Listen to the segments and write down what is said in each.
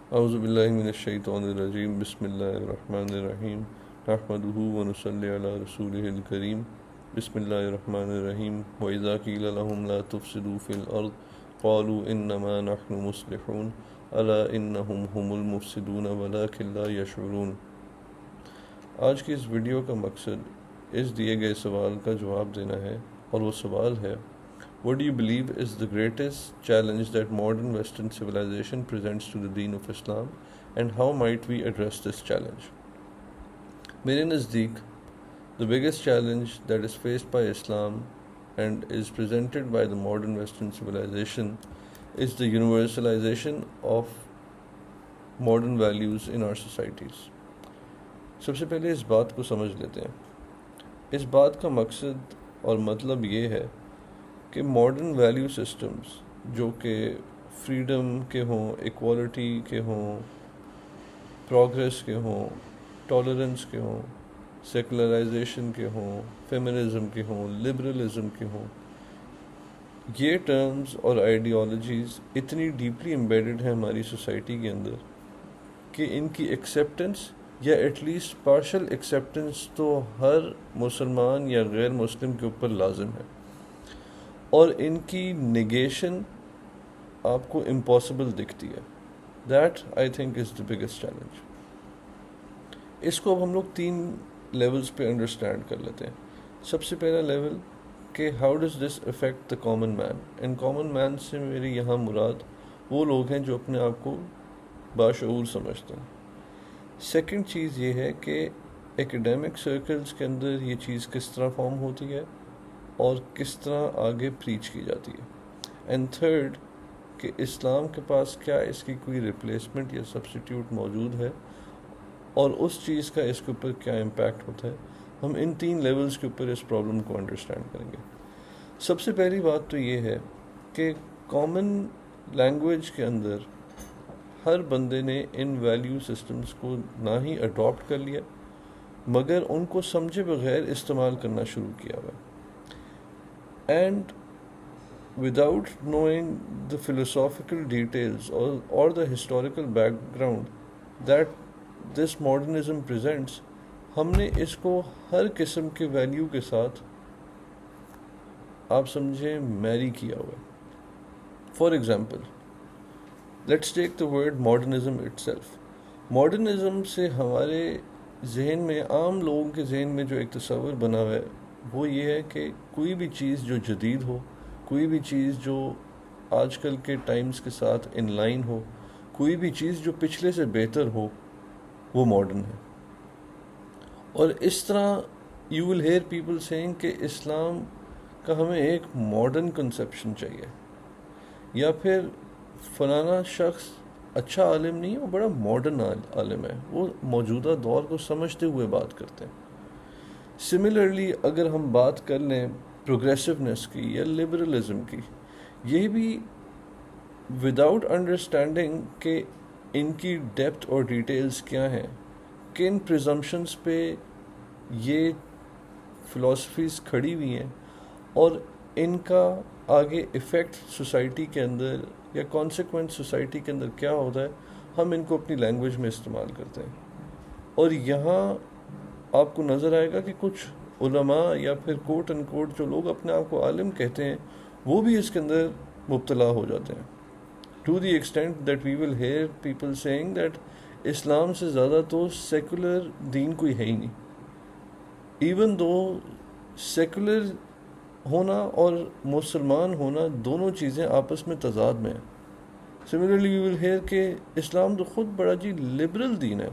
اعوذ باللہ من الشیطان الرجیم بسم اللہ الرحمن الرحیم نحمدہ ونصلی علی رسولہ الکریم بسم اللہ الرحمن الرحیم وَإِذَا قِيلَ لَهُمْ لَا تُفْسِدُوا فِي الْأَرْضِ قَالُوا إِنَّمَا نَحْنُ مُصْلِحُونَ أَلَا إِنَّهُمْ هُمُ الْمُفْسِدُونَ وَلَكِنْ لَا يَشْعُرُونَ۔ آج کی اس ویڈیو کا مقصد اس دیے گئے سوال کا جواب دینا ہے، اور وہ سوال ہے What do you believe is the greatest challenge that modern Western civilization presents to the deen of Islam, and how might we address this challenge? میرے نزدیک the biggest challenge that is faced by Islam and is presented by the modern Western civilization is the universalization of modern values in our societies. سب سے پہلے اس بات کو سمجھ لیتے ہیں۔ اس بات کا مقصد اور مطلب یہ ہے کہ ماڈرن ویلیو سسٹمز جو کہ فریڈم کے ہوں، ایکوالٹی کے ہوں، پروگریس کے ہوں، ٹالرنس کے ہوں، سیکولرائزیشن کے ہوں، فیمنزم کے ہوں، لبرلزم کے ہوں، یہ ٹرمز اور آئیڈیالوجیز اتنی ڈیپلی ایمبیڈڈ ہیں ہماری سوسائٹی کے اندر کہ ان کی ایکسیپٹنس یا ایٹ لیسٹ پارشل ایکسیپٹنس تو ہر مسلمان یا غیر مسلم کے اوپر لازم ہے، اور ان کی نگیشن آپ کو امپاسبل دکھتی ہے۔ That I think is the biggest challenge. اس کو اب ہم لوگ 3 لیولز پہ انڈرسٹینڈ کر لیتے ہیں۔ سب سے پہلا لیول کہ how does this effect the common man, and common man سے میری یہاں مراد وہ لوگ ہیں جو اپنے آپ کو باشعور سمجھتے ہیں۔ سیکنڈ چیز یہ ہے کہ ایکیڈیمک سرکلز کے اندر یہ چیز کس طرح فارم ہوتی ہے اور کس طرح آگے پریچ کی جاتی ہے۔ اینڈ تھرڈ کہ اسلام کے پاس کیا اس کی کوئی ریپلیسمنٹ یا سبسٹیوٹ موجود ہے، اور اس چیز کا اس کے اوپر کیا امپیکٹ ہوتا ہے۔ ہم ان 3 لیولز کے اوپر اس پرابلم کو انڈرسٹینڈ کریں گے۔ سب سے پہلی بات تو یہ ہے کہ کامن لینگویج کے اندر ہر بندے نے ان ویلیو سسٹمز کو نہ ہی اڈاپٹ کر لیا مگر ان کو سمجھے بغیر استعمال کرنا شروع کیا ہوا ہے۔ And without knowing the philosophical details or the historical background that this modernism presents، ہم نے اس کو ہر قسم کے ویلیو کے ساتھ آپ سمجھیں میری کیا ہوا ہے۔ For example let's take the word modernism it self. Modernism سے ہمارے ذہن میں، عام لوگوں کے ذہن میں جو ایک تصور بنا ہوا ہے وہ یہ ہے کہ کوئی بھی چیز جو جدید ہو، کوئی بھی چیز جو آج کل کے ٹائمز کے ساتھ ان لائن ہو، کوئی بھی چیز جو پچھلے سے بہتر ہو، وہ ماڈرن ہے۔ اور اس طرح you will hear people saying کہ اسلام کا ہمیں ایک ماڈرن کنسیپشن چاہیے، یا پھر فلانا شخص اچھا عالم نہیں ہے، وہ بڑا ماڈرن عالم ہے، وہ موجودہ دور کو سمجھتے ہوئے بات کرتے ہیں۔ سملرلی اگر ہم بات کر لیں پروگریسونیس کی یا لبرلزم کی، یہ بھی وداؤٹ انڈرسٹینڈنگ کہ ان کی ڈیپتھ اور ڈیٹیلز کیا ہیں، کن پریزمپشنز پہ یہ فلاسفیز کھڑی ہوئی ہیں اور ان کا آگے ایفیکٹ سوسائٹی کے اندر یا کانسیکوینس سوسائٹی کے اندر کیا ہوتا ہے، ہم ان کو اپنی لینگویج میں استعمال کرتے ہیں۔ اور یہاں آپ کو نظر آئے گا کہ کچھ علماء یا پھر کوٹ ان کوٹ جو لوگ اپنے آپ کو عالم کہتے ہیں، وہ بھی اس کے اندر مبتلا ہو جاتے ہیں، to the extent that we will hear people saying that اسلام سے زیادہ تو سیکولر دین کوئی ہے ہی نہیں، ایون دو سیکولر ہونا اور مسلمان ہونا دونوں چیزیں آپس میں تضاد میں ہیں۔ سملرلی وی ول ہیئر کہ اسلام تو خود بڑا لبرل دین ہے،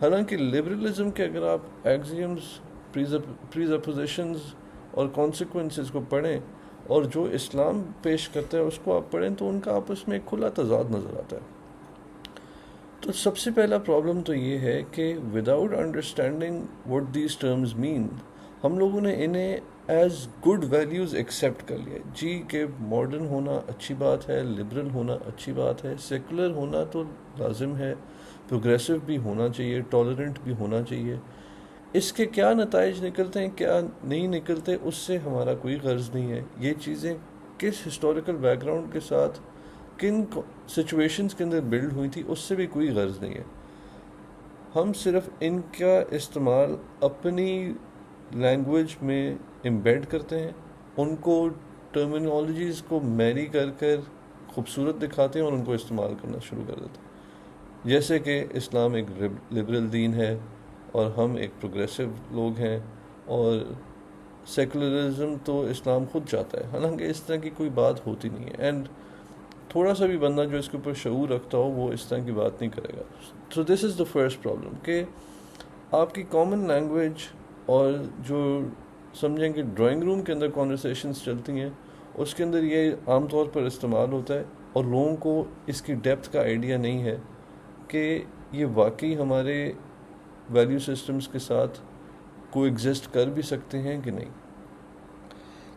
حالانکہ لبرلزم کے اگر آپ ایگزیمز، پریزپوزیشنز اور کانسیکوینسز کو پڑھیں اور جو اسلام پیش کرتا ہے اس کو آپ پڑھیں تو ان کا آپس میں ایک کھلا تضاد نظر آتا ہے۔ تو سب سے پہلا پرابلم تو یہ ہے کہ without understanding what these terms mean, ہم لوگوں نے انہیں ایز گڈ ویلیوز ایکسیپٹ کر لیا جی کہ ماڈرن ہونا اچھی بات ہے، لبرل ہونا اچھی بات ہے، سیکولر ہونا تو لازم ہے، پروگریسو بھی ہونا چاہیے، ٹالرنٹ بھی ہونا چاہیے۔ اس کے کیا نتائج نکلتے ہیں، کیا نہیں نکلتے، اس سے ہمارا کوئی غرض نہیں ہے۔ یہ چیزیں کس ہسٹوریکل بیک گراؤنڈ کے ساتھ، کن سچویشنز کے اندر بلڈ ہوئی تھی، اس سے بھی کوئی غرض نہیں ہے. ہم صرف ان کا استعمال اپنی لینگویج میں امبیڈ کرتے ہیں، ان کو ٹرمینالوجیز کو میری کر کر خوبصورت دکھاتے ہیں اور ان کو استعمال کرنا شروع کر دیتے ہیں. جیسے کہ اسلام ایک لبرل دین ہے اور ہم ایک پروگریسو لوگ ہیں، اور سیکولرزم تو اسلام خود چاہتا ہے، حالانکہ اس طرح کی کوئی بات ہوتی نہیں ہے. اینڈ تھوڑا سا بھی بندہ جو اس کے اوپر شعور رکھتا ہو وہ اس طرح کی بات نہیں کرے گا. سو دس از دا فرسٹ پرابلم کہ آپ کی کامن لینگویج، اور جو سمجھیں کہ ڈرائنگ روم کے اندر کانورسیشنز چلتی ہیں اس کے اندر یہ عام طور پر استعمال ہوتا ہے، اور لوگوں کو اس کی ڈیپتھ کا آئیڈیا نہیں ہے کہ یہ واقعی ہمارے ویلیو سسٹمز کے ساتھ کو ایگزسٹ کر بھی سکتے ہیں کہ نہیں.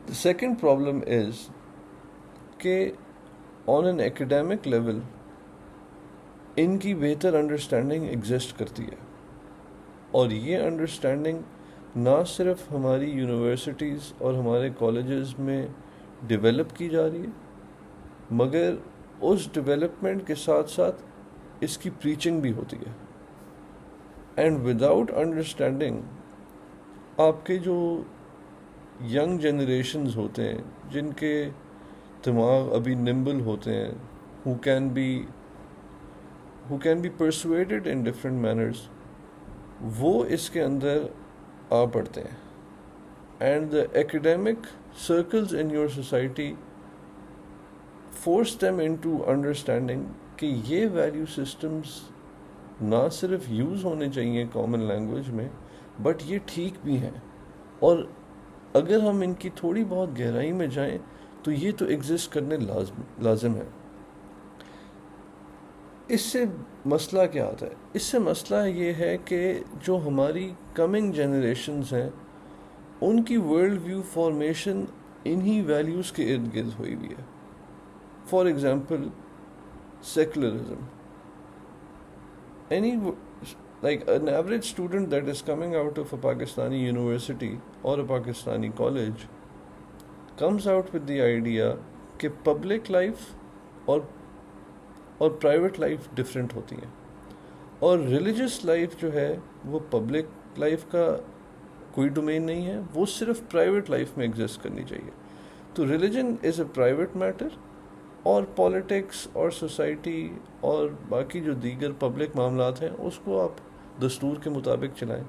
The second problem is کہ on an academic level ان کی بہتر انڈرسٹینڈنگ ایگزسٹ کرتی ہے، اور یہ انڈرسٹینڈنگ نہ صرف ہماری یونیورسٹیز اور ہمارے کالجز میں ڈیولپ کی جا رہی ہے، مگر اس ڈیولپمنٹ کے ساتھ ساتھ اس کی پریچنگ بھی ہوتی ہے. اینڈ وداؤٹ انڈرسٹینڈنگ آپ کے جو ینگ جنریشنز ہوتے ہیں، جن کے دماغ ابھی نمبل ہوتے ہیں، who can be persuaded in different manners، وہ اس کے اندر آ پڑتے ہیں. And the academic circles in your society force them into understanding کہ یہ ویلیو سسٹمز نہ صرف یوز ہونے چاہیے کامن لینگویج میں، بٹ یہ ٹھیک بھی ہیں، اور اگر ہم ان کی تھوڑی بہت گہرائی میں جائیں تو یہ تو ایگزسٹ کرنے لازم ہے. اس سے مسئلہ کیا آتا ہے؟ اس سے مسئلہ یہ ہے کہ جو ہماری کمنگ جنریشنز ہیں ان کی ورلڈ ویو فارمیشن انہی ویلیوز کے ارد گرد ہوئی ہوئی ہے. For example secularism. Like an average student that is coming out of a Pakistani university or a Pakistani college comes out with the idea کہ public life اور private life different ہوتی ہے، اور religious life جو ہے وہ public life کا کوئی ڈومین نہیں ہے، وہ صرف private life میں exist کرنی چاہیے. تو religion is a private matter، اور پالیٹکس اور سوسائٹی اور باقی جو دیگر پبلک معاملات ہیں اس کو آپ دستور کے مطابق چلائیں.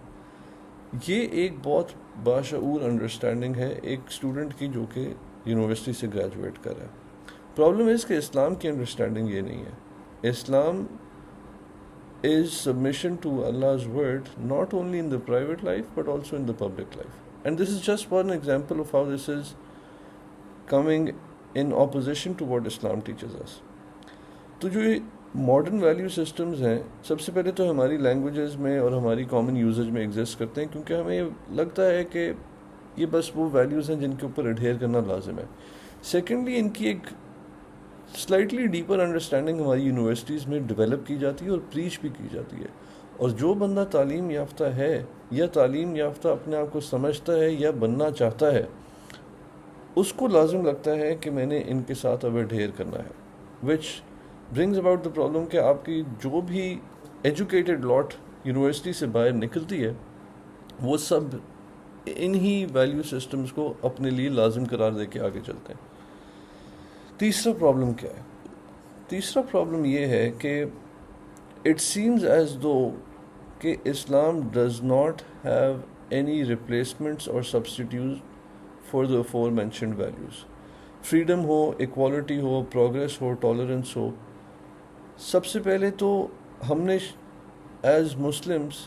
یہ ایک بہت باشعور انڈرسٹینڈنگ ہے ایک اسٹوڈنٹ کی جو کہ یونیورسٹی سے گریجویٹ کر رہا ہے. پرابلم از کہ اسلام کی انڈرسٹینڈنگ یہ نہیں ہے. Islam is submission to Allah's word not only in the private life but also in the public life. And this is just one example of how this is coming in opposition to what Islam teaches us. تو جو modern value systems ہیں سب سے پہلے تو ہماری languages میں اور ہماری کامن یوزج میں ایگزسٹ کرتے ہیں، کیونکہ ہمیں لگتا ہے کہ یہ بس وہ ویلیوز ہیں جن کے اوپر اڈھیر کرنا لازم ہے. سیکنڈلی ان کی ایک سلائٹلی ڈیپر انڈرسٹینڈنگ ہماری یونیورسٹیز میں ڈیولپ کی جاتی ہے اور پریچ بھی کی جاتی ہے. اور جو بندہ تعلیم یافتہ ہے یا تعلیم یافتہ اپنے آپ کو سمجھتا ہے یا بننا چاہتا ہے، اس کو لازم لگتا ہے کہ میں نے ان کے ساتھ اب ڈھیر کرنا ہے، وچ برنگز اباؤٹ دا پرابلم کہ آپ کی جو بھی ایجوکیٹڈ لاٹ یونیورسٹی سے باہر نکلتی ہے وہ سب انہی ویلیو سسٹمز کو اپنے لیے لازم قرار دے کے آگے چلتے ہیں. تیسرا پرابلم کیا ہے؟ تیسرا پرابلم یہ ہے کہ اٹ سیمز ایز دو کہ Islam does not have any replacements or substitute for the aforementioned values. Freedom ہو، ایکوالٹی ہو، پروگریس ہو، ٹالرنس ہو. سب سے پہلے تو ہم نے ایز مسلمس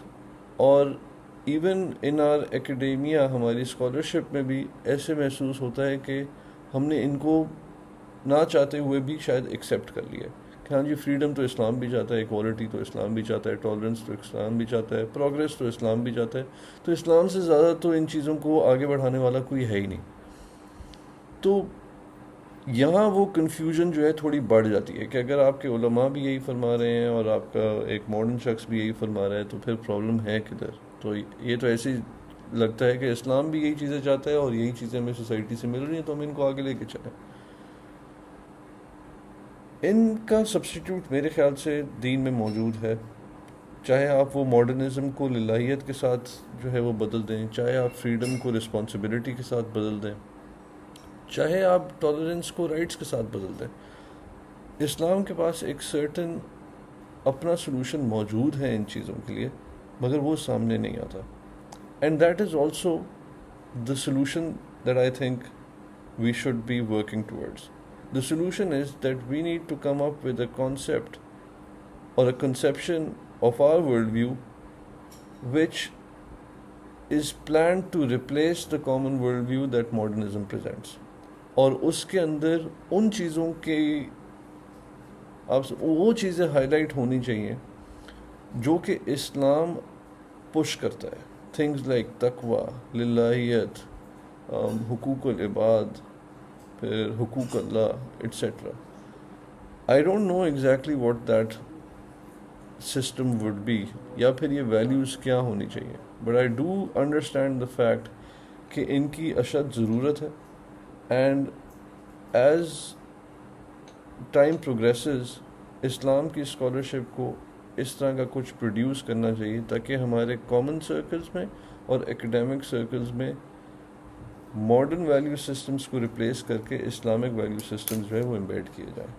اور ایون ان آر ایکیڈیمیا ہماری اسکالرشپ میں بھی ایسے محسوس ہوتا ہے کہ ہم نے ان کو نہ چاہتے ہوئے بھی شاید ایکسیپٹ کر لیا کہ ہاں جی فریڈم تو اسلام بھی چاہتا ہے، ایکوالٹی تو اسلام بھی چاہتا ہے، ٹالرنس تو اسلام بھی چاہتا ہے، پروگریس تو اسلام بھی چاہتا ہے، تو اسلام سے زیادہ تو ان چیزوں کو آگے بڑھانے والا کوئی ہے ہی نہیں. تو یہاں وہ کنفیوژن جو ہے تھوڑی بڑھ جاتی ہے کہ اگر آپ کے علماء بھی یہی فرما رہے ہیں اور آپ کا ایک ماڈرن شخص بھی یہی فرما رہا ہے تو پھر پرابلم ہے کدھر؟ تو یہ تو ایسے ہی لگتا ہے کہ اسلام بھی یہی چیزیں چاہتا ہے اور یہی چیزیں ہمیں سوسائٹی سے مل رہی ہیں تو ہم ان کو آگے لے کے چلیں. ان کا سبسٹیٹیوٹ میرے خیال سے دین میں موجود ہے، چاہے آپ وہ ماڈرنزم کو للہیت کے ساتھ جو ہے وہ بدل دیں، چاہے آپ فریڈم کو رسپانسبلٹی کے ساتھ بدل دیں، چاہے آپ ٹالرنس کو رائٹس کے ساتھ بدل دیں، اسلام کے پاس ایک سرٹن اپنا سلوشن موجود ہے ان چیزوں کے لیے، مگر وہ سامنے نہیں آتا. And that is also the solution that I think we should be working towards. The solution is that we need to come up with a concept or a conception of our worldview which is planned to replace the common worldview that modernism presents. اور اس کے اندر ان چیزوں کی وہ چیزیں high light ہونی چاہیے جو کہ اسلام پش کرتا ہے. تھنگز لائک تقوی، للہیت، حقوق العباد، پھر حقوق اللہ etcetera. I don't know exactly what that system would be, یا پھر یہ ویلیوز کیا ہونی چاہیے، but I do understand the fact کہ ان کی اشد ضرورت ہے. And as time progresses Islam کی اسکالرشپ کو اس طرح کا کچھ پروڈیوس کرنا چاہیے تاکہ ہمارے کامن سرکلز میں اور ایکڈیمک سرکلز میں ماڈرن ویلیو سسٹمز کو ریپلیس کر کے اسلامک ویلیو سسٹمز جو ہے وہ امبیڈ کیے جائیں.